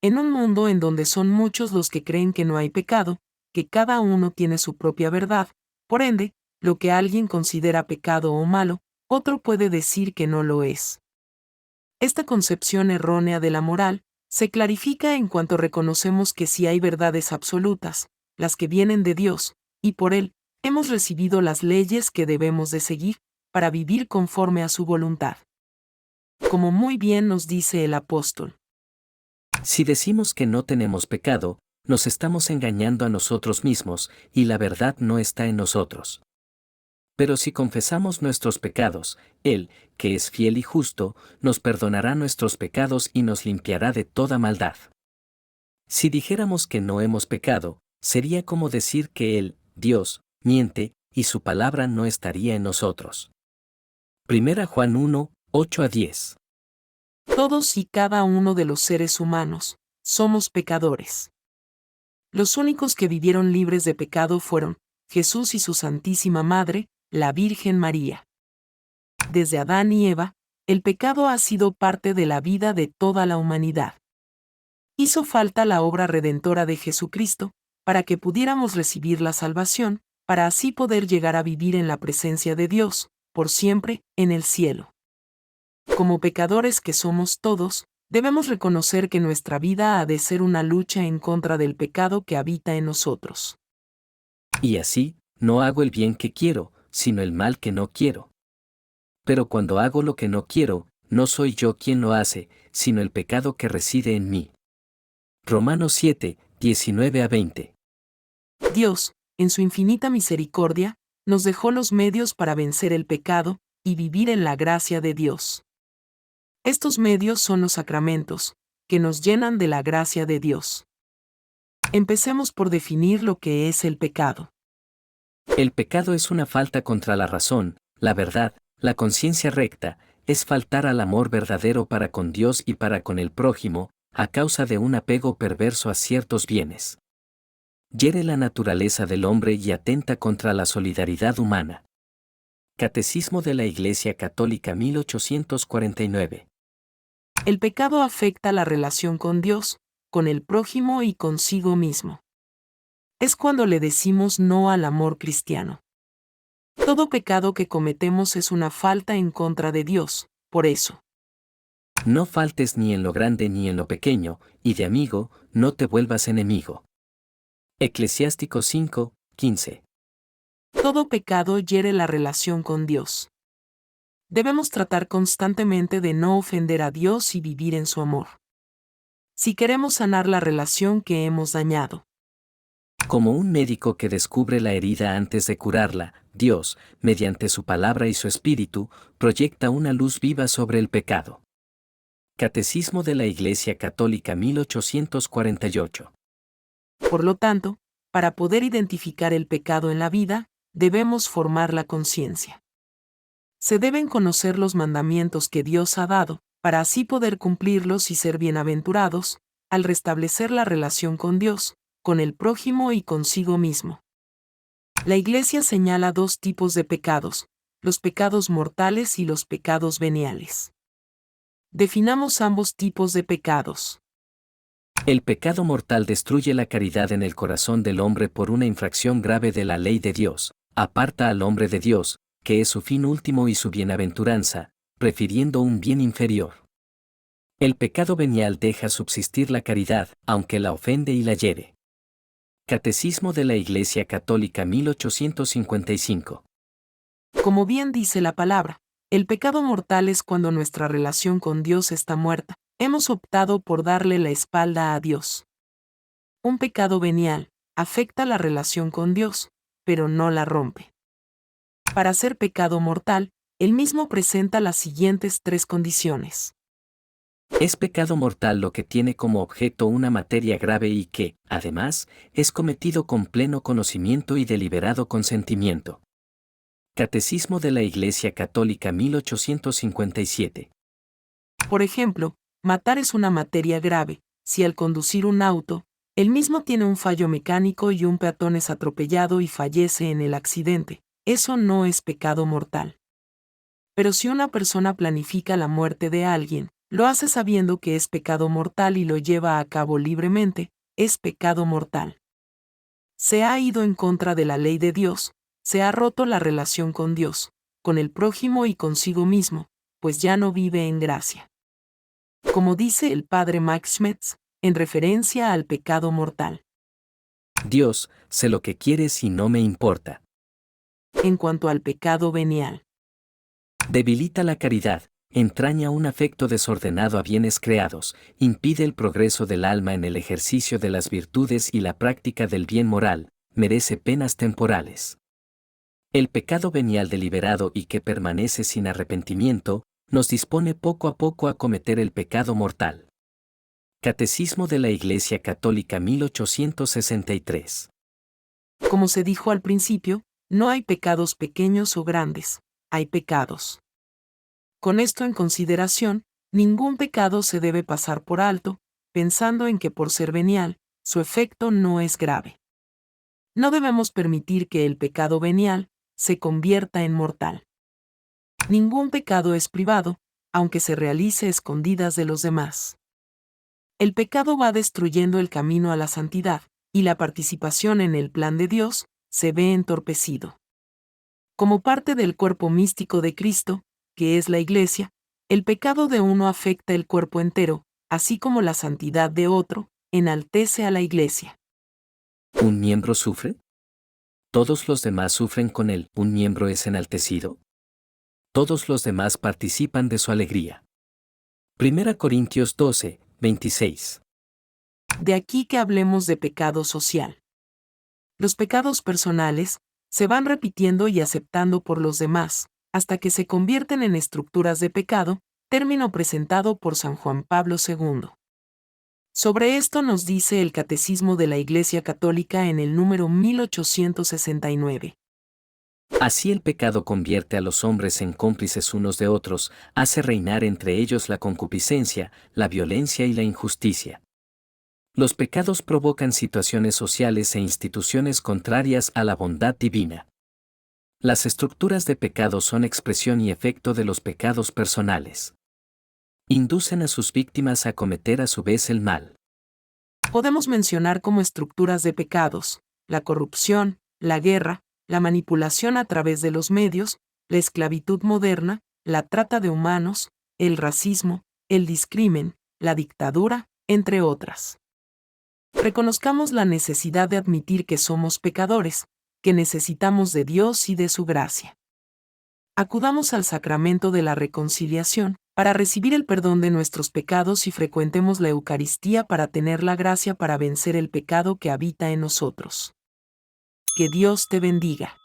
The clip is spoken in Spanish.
En un mundo en donde son muchos los que creen que no hay pecado, que cada uno tiene su propia verdad, por ende, lo que alguien considera pecado o malo, otro puede decir que no lo es. Esta concepción errónea de la moral se clarifica en cuanto reconocemos que sí hay verdades absolutas, las que vienen de Dios, y por Él, hemos recibido las leyes que debemos de seguir, para vivir conforme a su voluntad. Como muy bien nos dice el apóstol. Si decimos que no tenemos pecado, nos estamos engañando a nosotros mismos, y la verdad no está en nosotros. Pero si confesamos nuestros pecados, Él, que es fiel y justo, nos perdonará nuestros pecados y nos limpiará de toda maldad. Si dijéramos que no hemos pecado, sería como decir que Él, Dios, miente, y su palabra no estaría en nosotros. 1 Juan 1, 8-10. Todos y cada uno de los seres humanos somos pecadores. Los únicos que vivieron libres de pecado fueron Jesús y su Santísima Madre, la Virgen María. Desde Adán y Eva, el pecado ha sido parte de la vida de toda la humanidad. Hizo falta la obra redentora de Jesucristo, para que pudiéramos recibir la salvación, para así poder llegar a vivir en la presencia de Dios, por siempre, en el cielo. Como pecadores que somos todos, debemos reconocer que nuestra vida ha de ser una lucha en contra del pecado que habita en nosotros. Y así, no hago el bien que quiero, sino el mal que no quiero. Pero cuando hago lo que no quiero, no soy yo quien lo hace, sino el pecado que reside en mí. Romanos 7, 19-20. Dios, en su infinita misericordia, nos dejó los medios para vencer el pecado y vivir en la gracia de Dios. Estos medios son los sacramentos, que nos llenan de la gracia de Dios. Empecemos por definir lo que es el pecado. El pecado es una falta contra la razón, la verdad, la conciencia recta, es faltar al amor verdadero para con Dios y para con el prójimo, a causa de un apego perverso a ciertos bienes. Hiere la naturaleza del hombre y atenta contra la solidaridad humana. Catecismo de la Iglesia Católica 1849. El pecado afecta la relación con Dios, con el prójimo y consigo mismo. Es cuando le decimos no al amor cristiano. Todo pecado que cometemos es una falta en contra de Dios, por eso. No faltes ni en lo grande ni en lo pequeño, y de amigo, no te vuelvas enemigo. Eclesiástico 5, 15. Todo pecado hiere la relación con Dios. Debemos tratar constantemente de no ofender a Dios y vivir en su amor. Si queremos sanar la relación que hemos dañado. Como un médico que descubre la herida antes de curarla, Dios, mediante su palabra y su espíritu, proyecta una luz viva sobre el pecado. Catecismo de la Iglesia Católica 1848. Por lo tanto, para poder identificar el pecado en la vida, debemos formar la conciencia. Se deben conocer los mandamientos que Dios ha dado, para así poder cumplirlos y ser bienaventurados, al restablecer la relación con Dios, con el prójimo y consigo mismo. La Iglesia señala dos tipos de pecados, los pecados mortales y los pecados veniales. Definamos ambos tipos de pecados. El pecado mortal destruye la caridad en el corazón del hombre por una infracción grave de la ley de Dios, aparta al hombre de Dios, que es su fin último y su bienaventuranza, prefiriendo un bien inferior. El pecado venial deja subsistir la caridad, aunque la ofende y la hiere. Catecismo de la Iglesia Católica 1855. Como bien dice la palabra, el pecado mortal es cuando nuestra relación con Dios está muerta. Hemos optado por darle la espalda a Dios. Un pecado venial afecta la relación con Dios, pero no la rompe. Para ser pecado mortal, el mismo presenta las siguientes tres condiciones. Es pecado mortal lo que tiene como objeto una materia grave y que, además, es cometido con pleno conocimiento y deliberado consentimiento. Catecismo de la Iglesia Católica 1857. Por ejemplo, matar es una materia grave, si al conducir un auto, el mismo tiene un fallo mecánico y un peatón es atropellado y fallece en el accidente, eso no es pecado mortal. Pero si una persona planifica la muerte de alguien, lo hace sabiendo que es pecado mortal y lo lleva a cabo libremente, es pecado mortal. Se ha ido en contra de la ley de Dios, se ha roto la relación con Dios, con el prójimo y consigo mismo, pues ya no vive en gracia. Como dice el padre Max Schmetz, en referencia al pecado mortal. Dios, sé lo que quieres y no me importa. En cuanto al pecado venial. Debilita la caridad, entraña un afecto desordenado a bienes creados, impide el progreso del alma en el ejercicio de las virtudes y la práctica del bien moral, merece penas temporales. El pecado venial deliberado y que permanece sin arrepentimiento, nos dispone poco a poco a cometer el pecado mortal. Catecismo de la Iglesia Católica 1863. Como se dijo al principio, no hay pecados pequeños o grandes, hay pecados. Con esto en consideración, ningún pecado se debe pasar por alto, pensando en que por ser venial, su efecto no es grave. No debemos permitir que el pecado venial se convierta en mortal. Ningún pecado es privado, aunque se realice escondidas de los demás. El pecado va destruyendo el camino a la santidad, y la participación en el plan de Dios se ve entorpecido. Como parte del cuerpo místico de Cristo, que es la Iglesia, el pecado de uno afecta el cuerpo entero, así como la santidad de otro enaltece a la Iglesia. ¿Un miembro sufre? ¿Todos los demás sufren con él? ¿Un miembro es enaltecido? Todos los demás participan de su alegría. 1 Corintios 12, 26. De aquí que hablemos de pecado social. Los pecados personales se van repitiendo y aceptando por los demás, hasta que se convierten en estructuras de pecado, término presentado por San Juan Pablo II. Sobre esto nos dice el Catecismo de la Iglesia Católica en el número 1869. Así el pecado convierte a los hombres en cómplices unos de otros, hace reinar entre ellos la concupiscencia, la violencia y la injusticia. Los pecados provocan situaciones sociales e instituciones contrarias a la bondad divina. Las estructuras de pecado son expresión y efecto de los pecados personales. Inducen a sus víctimas a cometer a su vez el mal. Podemos mencionar como estructuras de pecados, la corrupción, la guerra, la manipulación a través de los medios, la esclavitud moderna, la trata de humanos, el racismo, el discrimen, la dictadura, entre otras. Reconozcamos la necesidad de admitir que somos pecadores, que necesitamos de Dios y de su gracia. Acudamos al sacramento de la reconciliación, para recibir el perdón de nuestros pecados y frecuentemos la Eucaristía para tener la gracia para vencer el pecado que habita en nosotros. Que Dios te bendiga.